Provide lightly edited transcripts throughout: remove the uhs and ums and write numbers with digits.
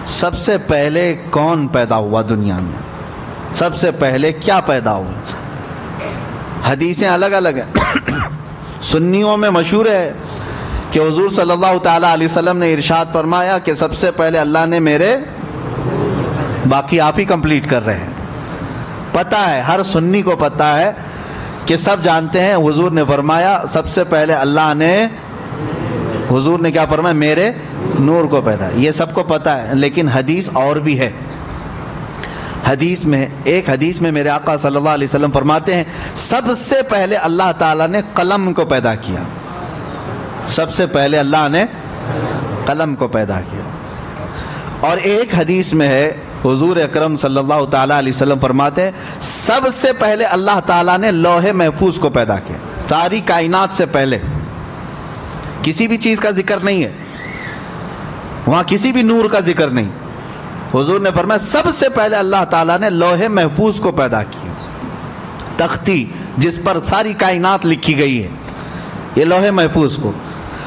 سب سے پہلے کون پیدا ہوا دنیا میں؟ سب سے پہلے کیا پیدا ہوا؟ حدیثیں الگ الگ ہیں۔ سنیوں میں مشہور ہے کہ حضور صلی اللہ تعالیٰ علیہ وسلم نے ارشاد فرمایا کہ سب سے پہلے اللہ نے میرے، باقی آپ ہی کمپلیٹ کر رہے ہیں۔ پتہ ہے، ہر سنی کو پتہ ہے کہ سب جانتے ہیں حضور نے فرمایا سب سے پہلے اللہ نے، حضور نے کیا فرمایا؟ میرے نور کو پیدا، یہ سب کو پتہ ہے، لیکن حدیث اور بھی ہے۔ حدیث میں، ایک حدیث میں میرے آقا صلی اللہ علیہ وسلم فرماتے ہیں سب سے پہلے اللہ تعالیٰ نے قلم کو پیدا کیا، سب سے پہلے اللہ نے قلم کو پیدا کیا۔ اور ایک حدیث میں ہے حضور اکرم صلی اللہ تعالیٰ علیہ وسلم فرماتے ہیں سب سے پہلے اللہ تعالیٰ نے لوح محفوظ کو پیدا کیا، ساری کائنات سے پہلے۔ کسی بھی چیز کا ذکر نہیں ہے وہاں، کسی بھی نور کا ذکر نہیں۔ حضور نے فرمایا سب سے پہلے اللہ تعالیٰ نے لوح محفوظ کو پیدا کیا، تختی جس پر ساری کائنات لکھی گئی ہے، یہ لوح محفوظ کو۔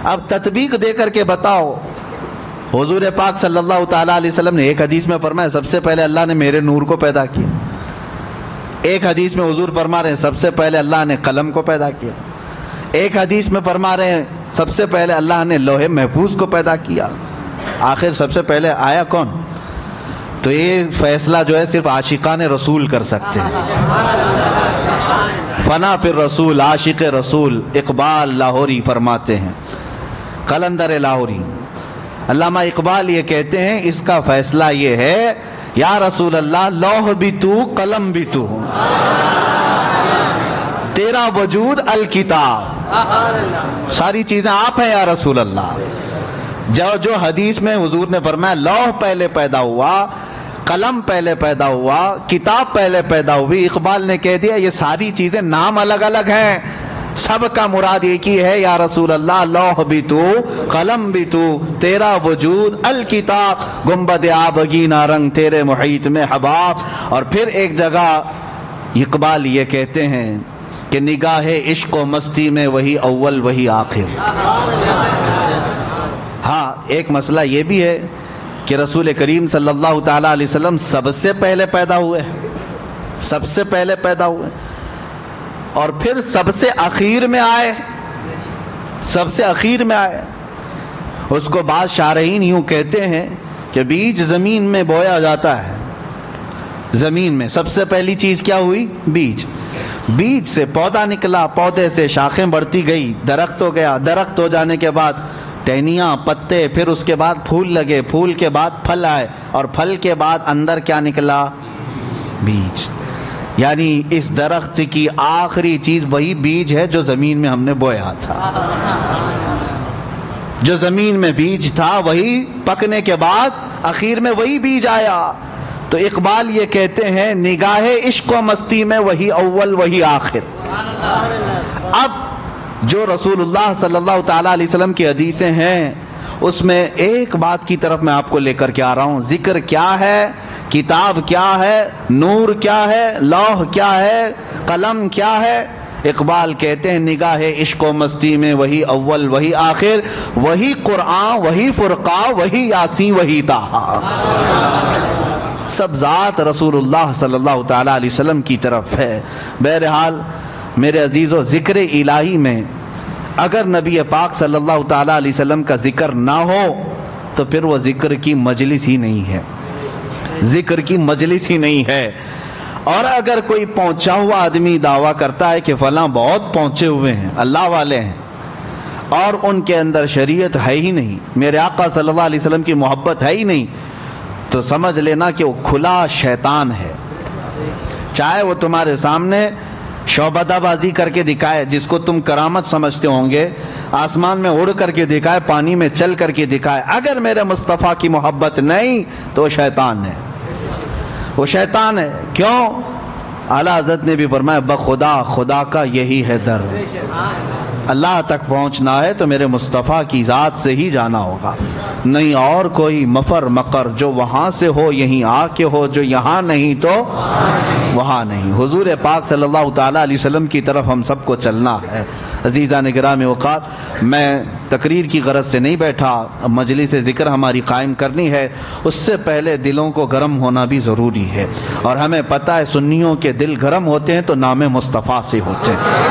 اب تطبیق دے کر کے بتاؤ، حضور پاک صلی اللہ تعالیٰ علیہ وسلم نے ایک حدیث میں فرمایا سب سے پہلے اللہ نے میرے نور کو پیدا کیا، ایک حدیث میں حضور فرما رہے ہیں سب سے پہلے اللہ نے قلم کو پیدا کیا، ایک حدیث میں فرما رہے ہیں سب سے پہلے اللہ نے لوح محفوظ کو پیدا کیا۔ آخر سب سے پہلے آیا کون؟ تو یہ فیصلہ جو ہے صرف عاشقان رسول کر سکتے ہیں۔ فنا فی الرسول، عاشق رسول اقبال لاہوری فرماتے ہیں، قلندر لاہوری، علامہ اقبال یہ کہتے ہیں اس کا فیصلہ یہ ہے یا رسول اللہ لوح بھی تو قلم بھی تو، تیرا وجود الکتاب، ساری چیزیں آپ ہیں یا رسول اللہ۔ جو حدیث میں حضور نے فرمایا لوح پہلے پیدا ہوا، قلم پہلے پیدا ہوا، کتاب پہلے پیدا ہوئی، اقبال نے کہہ دیا یہ ساری چیزیں نام الگ الگ ہیں، سب کا مراد ایک ہی ہے یا رسول اللہ لوح بھی تو قلم بھی تو، تیرا وجود الکتاب، گنبد آبگینہ رنگ تیرے محیط میں حباب۔ اور پھر ایک جگہ اقبال یہ کہتے ہیں کہ نگاہ عشق و مستی میں وہی اول وہی آخر۔ ہاں ایک مسئلہ یہ بھی ہے کہ رسول کریم صلی اللہ تعالیٰ علیہ وسلم سب سے پہلے پیدا ہوئے، سب سے پہلے پیدا ہوئے، اور پھر سب سے اخیر میں آئے، سب سے اخیر میں آئے۔ اس کو بعض شارحین یوں کہتے ہیں کہ بیج زمین میں بویا جاتا ہے، زمین میں سب سے پہلی چیز کیا ہوئی؟ بیج، بیج سے پودا نکلا، پودے سے شاخیں بڑھتی گئی، درخت ہو گیا، درخت ہو جانے کے بعد ٹہنیاں، پتے، پھر اس کے بعد پھول لگے، پھول کے بعد پھل آئے، اور پھل کے بعد اندر کیا نکلا؟ بیج۔ یعنی اس درخت کی آخری چیز وہی بیج ہے جو زمین میں ہم نے بویا تھا، جو زمین میں بیج تھا وہی پکنے کے بعد آخر میں وہی بیج آیا۔ تو اقبال یہ کہتے ہیں نگاہ عشق و مستی میں وہی اول وہی آخر۔ اب جو رسول اللہ صلی اللہ تعالیٰ علیہ وسلم کی حدیثیں ہیں اس میں ایک بات کی طرف میں آپ کو لے کر کے آ رہا ہوں، ذکر کیا ہے، کتاب کیا ہے، نور کیا ہے، لوح کیا ہے، قلم کیا ہے۔ اقبال کہتے ہیں نگاہ عشق و مستی میں وہی اول وہی آخر، وہی قرآن وہی فرقہ وہی یاسین وہی طٰہٰ، سب ذات رسول اللہ صلی اللہ تعالیٰ علیہ وسلم کی طرف ہے۔ بہرحال میرے عزیزو، ذکر الہی میں اگر نبی پاک صلی اللہ تعالیٰ علیہ وسلم کا ذکر نہ ہو تو پھر وہ ذکر کی مجلس ہی نہیں ہے، ذکر کی مجلس ہی نہیں ہے۔ اور اگر کوئی پہنچا ہوا آدمی دعویٰ کرتا ہے کہ فلاں بہت پہنچے ہوئے ہیں، اللہ والے ہیں، اور ان کے اندر شریعت ہے ہی نہیں، میرے آقا صلی اللہ علیہ وسلم کی محبت ہے ہی نہیں، تو سمجھ لینا کہ وہ کھلا شیطان ہے۔ چاہے وہ تمہارے سامنے شعبدہ بازی کر کے دکھائے، جس کو تم کرامت سمجھتے ہوں گے، آسمان میں اڑ کر کے دکھائے، پانی میں چل کر کے دکھائے، اگر میرے مصطفیٰ کی محبت نہیں تو وہ شیطان ہے، وہ شیطان ہے۔ کیوں؟ اعلیٰ حضرت نے بھی فرمایا بخدا خدا کا یہی ہے در، اللہ تک پہنچنا ہے تو میرے مصطفیٰ کی ذات سے ہی جانا ہوگا، نہیں اور کوئی مفر مقر، جو وہاں سے ہو یہیں آ کے ہو، جو یہاں نہیں تو وہاں نہیں۔ حضور پاک صلی اللہ تعالیٰ علیہ وسلم کی طرف ہم سب کو چلنا ہے۔ عزیزان گرامی وقار، میں تقریر کی غرض سے نہیں بیٹھا، مجلس ذکر ہماری قائم کرنی ہے، اس سے پہلے دلوں کو گرم ہونا بھی ضروری ہے، اور ہمیں پتہ ہے سنیوں کے دل گرم ہوتے ہیں تو نام مصطفیٰ سے ہوتے ہیں،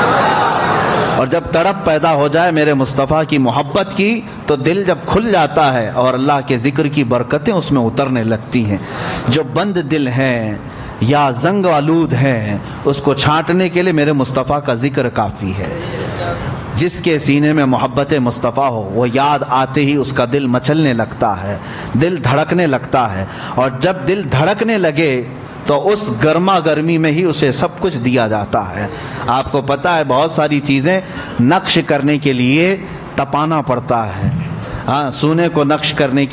اور جب تڑپ پیدا ہو جائے میرے مصطفیٰ کی محبت کی تو دل جب کھل جاتا ہے اور اللہ کے ذکر کی برکتیں اس میں اترنے لگتی ہیں۔ جو بند دل ہیں یا زنگ آلود ہیں اس کو چھانٹنے کے لیے میرے مصطفیٰ کا ذکر کافی ہے۔ جس کے سینے میں محبت مصطفیٰ ہو وہ یاد آتے ہی اس کا دل مچلنے لگتا ہے، دل دھڑکنے لگتا ہے، اور جب دل دھڑکنے لگے تو اس گرما گرمی میں ہی اسے سب کچھ دیا جاتا ہے۔ آپ کو پتہ ہے بہت ساری چیزیں نقش کرنے کے لیے تپانا پڑتا ہے، ہاں سونے کو نقش کرنے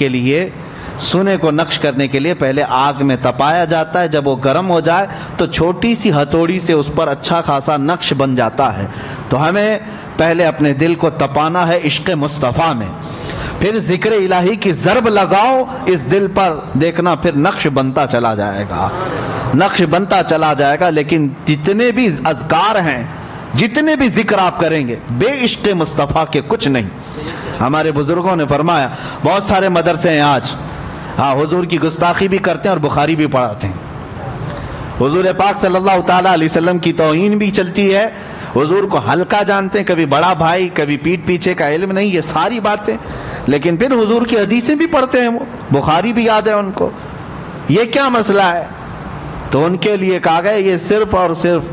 کے لیے پہلے آگ میں تپایا جاتا ہے، جب وہ گرم ہو جائے تو چھوٹی سی ہتھوڑی سے اس پر اچھا خاصا نقش بن جاتا ہے۔ تو ہمیں پہلے اپنے دل کو تپانا ہے عشق مصطفیٰ میں، پھر ذکر الہی کی ضرب لگاؤ اس دل پر، دیکھنا پھر نقش بنتا چلا جائے گا، نقش بنتا چلا جائے گا۔ لیکن جتنے بھی اذکار ہیں، جتنے بھی ذکر آپ کریں گے بے عشق مصطفیٰ کے کچھ نہیں۔ ہمارے بزرگوں نے فرمایا، بہت سارے مدرسے ہیں آج حضور کی گستاخی بھی کرتے ہیں اور بخاری بھی پڑھاتے ہیں، حضور پاک صلی اللہ تعالیٰ علیہ وسلم کی توہین بھی چلتی ہے، حضور کو ہلکا جانتے ہیں، کبھی بڑا بھائی کبھی پیٹھ پیچھے کا علم نہیں، یہ ساری باتیں، لیکن پھر حضور کی حدیثیں بھی پڑھتے ہیں، وہ بخاری بھی یاد ہے ان کو، یہ کیا مسئلہ ہے؟ تو ان کے لیے کہا گیا یہ صرف اور صرف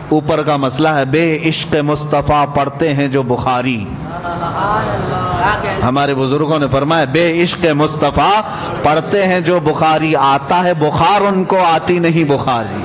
اوپر کا مسئلہ ہے، بے عشق مصطفیٰ پڑھتے ہیں جو بخاری۔ ہمارے بزرگوں نے فرمایا بے عشق مصطفیٰ پڑھتے ہیں جو بخاری، آتا ہے بخار ان کو، آتی نہیں بخاری۔